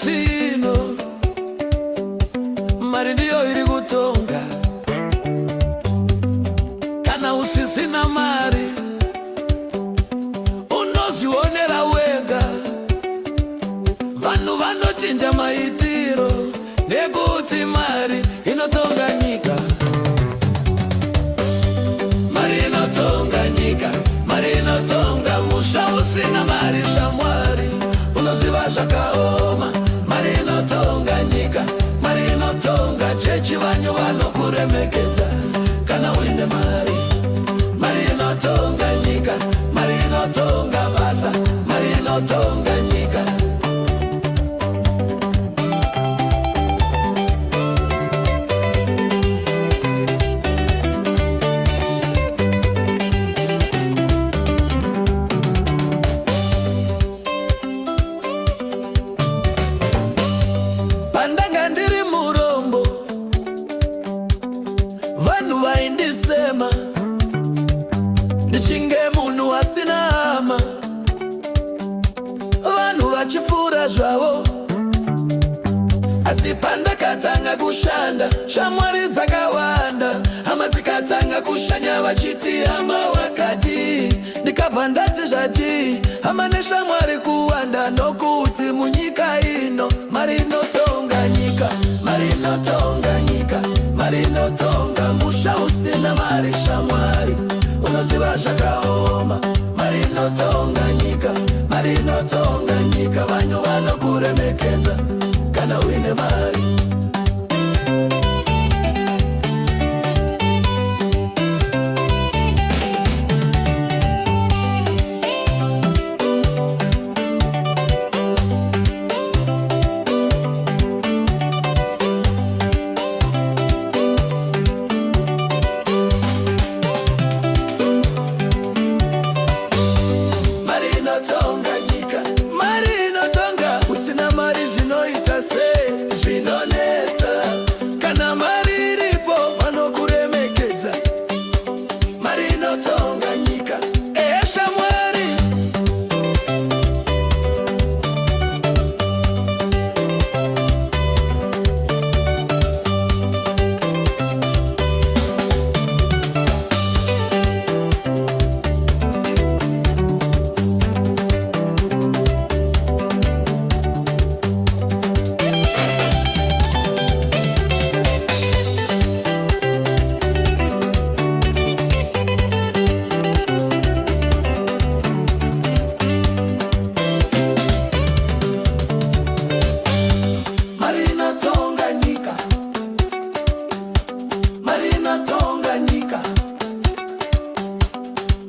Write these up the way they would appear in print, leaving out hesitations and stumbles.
sino mari ndiyo iri kutonga. Kana usisina mari unozvionera wega. Vanhu vanochinja maitiro nekuti mari inotonga nyika. Mari inotonga nyika, mari inotonga musha. Usina mari shamwari unoziva zvakaoma. Mari inotonga nyika, mari inotonga chechi. Vanhu vanokuremekedza kana uine mari. Mari inotonga nyika, mari inotonga basa. Mari inotonga nyika. Pandanga ndiri murombo, vanhu vaindisema ndichinge munhu asina hama. Vanhu vachipfuura zvavo, asi pandakatanga kushanda shamwari dzakawanda. Hama dzikatanga kushanya vachiti hama wakati. Ndikabva ndati zvati hama neshamwari kuwanda, nokuti munyika ino mari inotonga nyika. Mari inotonga nyika, mari inotonga musha. Usina mari shamwari unoziva zvakaoma. Mari inotonga nyika, mari inotonga nyika. Vanhu vanokuremekedza kana uine mari.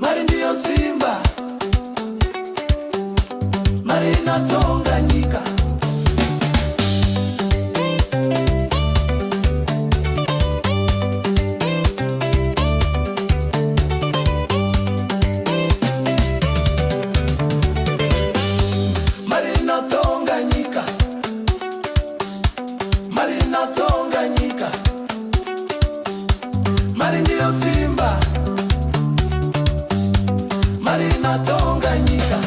Mari ndiyo simba, mari inotonga nyika. Mari inotonga nyika, mari inotonga nyika. Mari ndiyo simba, mari inotonga nyika.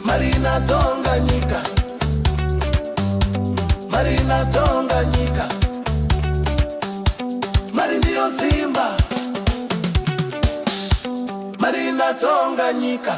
Mari inotonga nyika, mari inotonga nyika. Mari ndiyo simba, mari inotonga nyika.